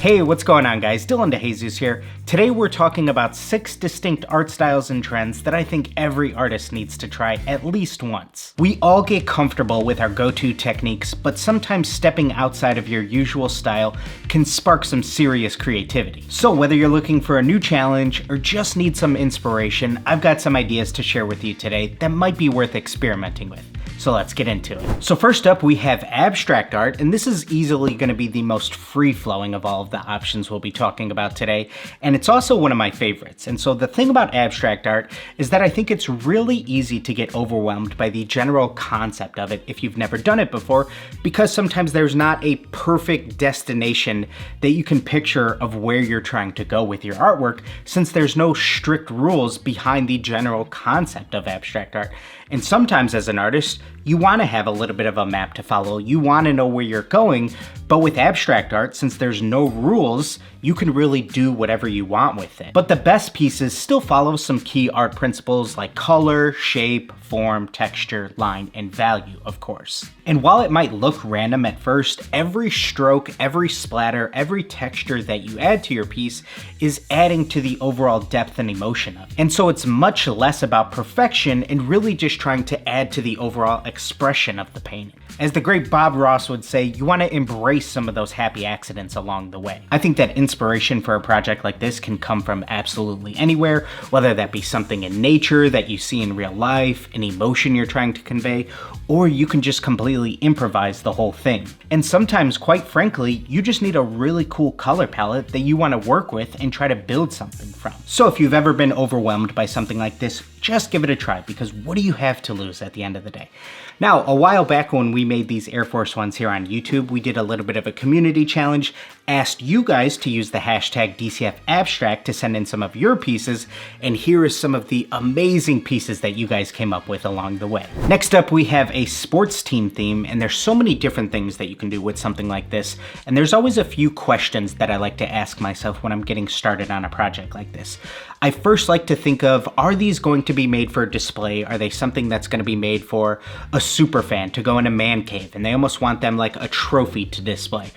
Hey, what's going on guys? DeJesus here. Today we're talking about 6 distinct art styles and trends that I think every artist needs to try at least once. We all get comfortable with our go-to techniques, but sometimes stepping outside of your usual style can spark some serious creativity. So whether you're looking for a new challenge or just need some inspiration, I've got some ideas to share with you today that might be worth experimenting with. So let's get into it. So first up, we have abstract art, and this is easily going to be the most free-flowing of all of the options we'll be talking about today, and it's also one of my favorites. And so the thing about abstract art is that I think it's really easy to get overwhelmed by the general concept of it if you've never done it before, because sometimes there's not a perfect destination that you can picture of where you're trying to go with your artwork, since there's no strict rules behind the general concept of abstract art. And sometimes as an artist, you want to have a little bit of a map to follow, you want to know where you're going, but with abstract art, since there's no rules, you can really do whatever you want with it. But the best pieces still follow some key art principles like color, shape, form, texture, line, and value, of course. And while it might look random at first, every stroke, every splatter, every texture that you add to your piece is adding to the overall depth and emotion of it. And so it's much less about perfection and really just trying to add to the overall expression of the painting. As the great Bob Ross would say, you want to embrace some of those happy accidents along the way. I think that inspiration for a project like this can come from absolutely anywhere, whether that be something in nature that you see in real life, an emotion you're trying to convey, or you can just completely improvise the whole thing. And sometimes, quite frankly, you just need a really cool color palette that you want to work with and try to build something from. So if you've ever been overwhelmed by something like this, just give it a try, because what do you have to lose at the end of the day? Now, a while back when we made these Air Force Ones here on YouTube, we did a little bit of a community challenge, asked you guys to use the hashtag DCF Abstract to send in some of your pieces, and here is some of the amazing pieces that you guys came up with along the way. Next up, we have a sports team theme, and there's so many different things that you can do with something like this, and there's always a few questions that I like to ask myself when I'm getting started on a project like this. I first like to think of, are these going to be made for display? Are they something that's going to be made for a super fan to go in a man cave and they almost want them like a trophy to display?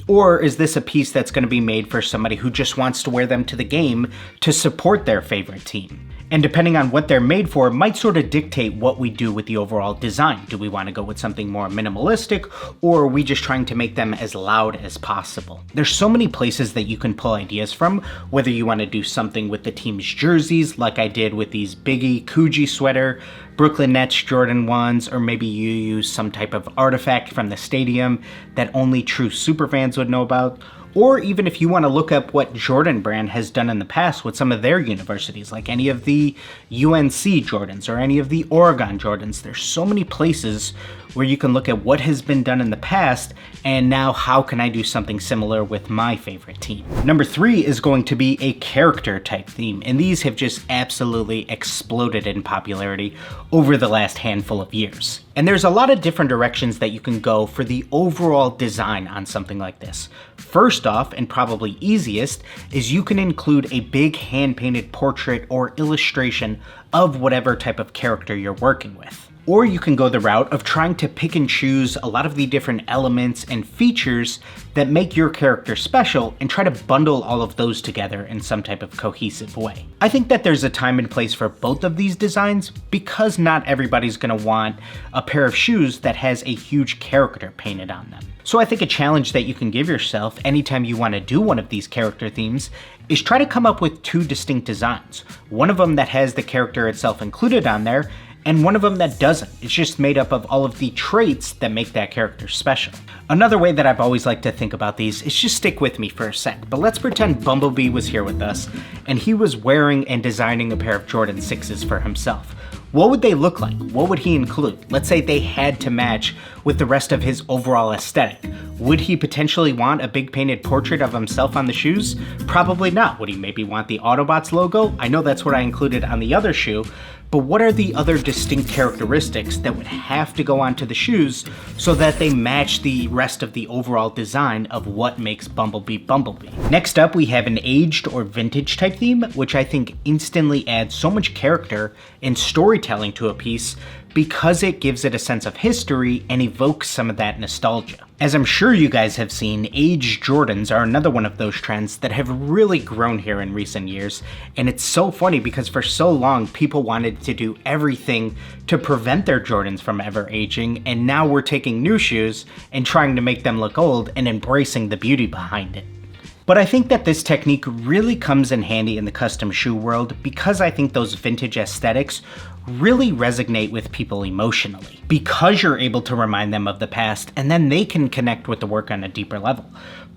Or is this a piece that's going to be made for somebody who just wants to wear them to the game to support their favorite team? And depending on what they're made for, might sort of dictate what we do with the overall design. Do we want to go with something more minimalistic, or are we just trying to make them as loud as possible? There's so many places that you can pull ideas from, whether you want to do something with the team's jerseys, like I did with these Biggie Coogee sweater, Brooklyn Nets Jordan 1s, or maybe you use some type of artifact from the stadium that only true superfans would know about. Or even if you want to look up what Jordan Brand has done in the past with some of their universities, like any of the UNC Jordans or any of the Oregon Jordans. There's so many places where you can look at what has been done in the past, and now how can I do something similar with my favorite team? Number 3 is going to be a character type theme, and these have just absolutely exploded in popularity over the last handful of years. And there's a lot of different directions that you can go for the overall design on something like this. First off, and probably easiest, is you can include a big hand-painted portrait or illustration of whatever type of character you're working with. Or you can go the route of trying to pick and choose a lot of the different elements and features that make your character special and try to bundle all of those together in some type of cohesive way. I think that there's a time and place for both of these designs, because not everybody's gonna want a pair of shoes that has a huge character painted on them. So I think a challenge that you can give yourself anytime you want to do one of these character themes is try to come up with 2 distinct designs. One of them that has the character itself included on there, and one of them that doesn't. It's just made up of all of the traits that make that character special. Another way that I've always liked to think about these is just stick with me for a sec, but let's pretend Bumblebee was here with us and he was wearing and designing a pair of Jordan 6s for himself. What would they look like? What would he include? Let's say they had to match with the rest of his overall aesthetic. Would he potentially want a big painted portrait of himself on the shoes? Probably not. Would he maybe want the Autobots logo? I know that's what I included on the other shoe, but what are the other distinct characteristics that would have to go onto the shoes so that they match the rest of the overall design of what makes Bumblebee Bumblebee? Next up, we have an aged or vintage type theme, which I think instantly adds so much character and storytelling to a piece because it gives it a sense of history and evokes some of that nostalgia. As I'm sure you guys have seen, aged Jordans are another one of those trends that have really grown here in recent years, and it's so funny because for so long people wanted to do everything to prevent their Jordans from ever aging, and now we're taking new shoes and trying to make them look old and embracing the beauty behind it. But I think that this technique really comes in handy in the custom shoe world because I think those vintage aesthetics really resonate with people emotionally. Because you're able to remind them of the past and then they can connect with the work on a deeper level.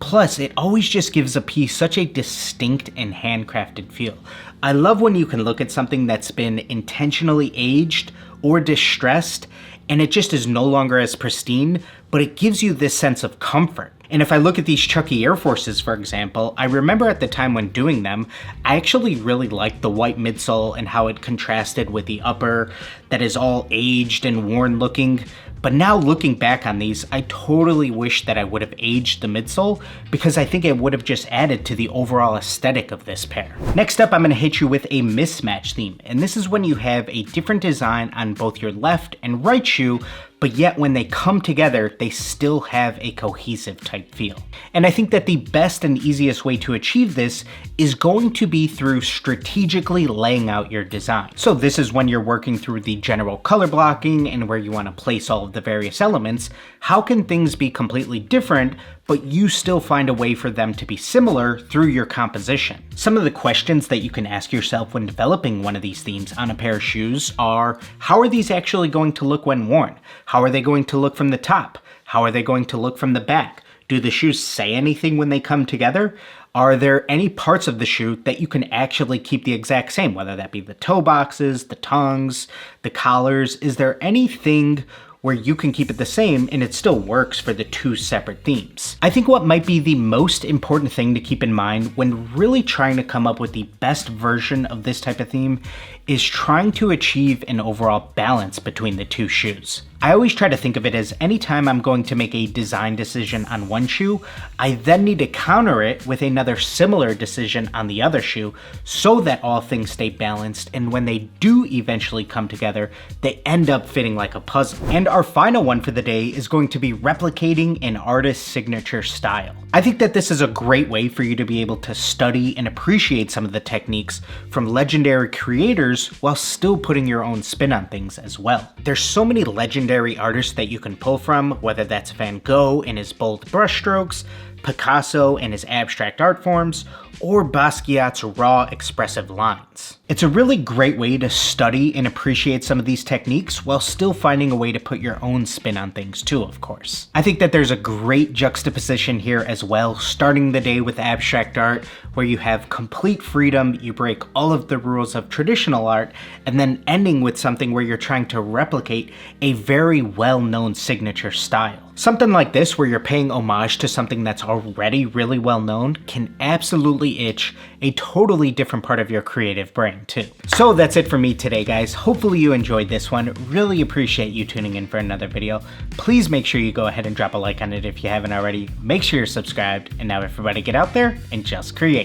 Plus, it always just gives a piece such a distinct and handcrafted feel. I love when you can look at something that's been intentionally aged or distressed and it just is no longer as pristine, but it gives you this sense of comfort. And if I look at these Chucky Air Forces, for example, I remember at the time when doing them, I actually really liked the white midsole and how it contrasted with the upper that is all aged and worn looking. But now looking back on these, I totally wish that I would have aged the midsole because I think it would have just added to the overall aesthetic of this pair. Next up, I'm going to hit you with a mismatch theme. And this is when you have a different design on both your left and right shoe, but yet when they come together, they still have a cohesive type feel. And I think that the best and easiest way to achieve this is going to be through strategically laying out your design. So this is when you're working through the general color blocking and where you want to place all of the various elements. How can things be completely different, but you still find a way for them to be similar through your composition? Some of the questions that you can ask yourself when developing one of these themes on a pair of shoes are, how are these actually going to look when worn? How are they going to look from the top? How are they going to look from the back? Do the shoes say anything when they come together? Are there any parts of the shoe that you can actually keep the exact same, whether that be the toe boxes, the tongues, the collars? Is there anything where you can keep it the same and it still works for the two separate themes? I think what might be the most important thing to keep in mind when really trying to come up with the best version of this type of theme is trying to achieve an overall balance between the two shoes. I always try to think of it as anytime I'm going to make a design decision on one shoe, I then need to counter it with another similar decision on the other shoe so that all things stay balanced, and when they do eventually come together, they end up fitting like a puzzle. And our final one for the day is going to be replicating an artist's signature style. I think that this is a great way for you to be able to study and appreciate some of the techniques from legendary creators while still putting your own spin on things as well. There's so many legendary artists that you can pull from, whether that's Van Gogh and his bold brushstrokes, Picasso and his abstract art forms, or Basquiat's raw, expressive lines. It's a really great way to study and appreciate some of these techniques while still finding a way to put your own spin on things too, of course. I think that there's a great juxtaposition here as well, starting the day with abstract art, where you have complete freedom, you break all of the rules of traditional art, and then ending with something where you're trying to replicate a very well-known signature style. Something like this, where you're paying homage to something that's already really well known, can absolutely itch a totally different part of your creative brain too. So that's it for me today, guys. Hopefully you enjoyed this one. Really appreciate you tuning in for another video. Please make sure you go ahead and drop a like on it if you haven't already. Make sure you're subscribed, and now everybody get out there and just create.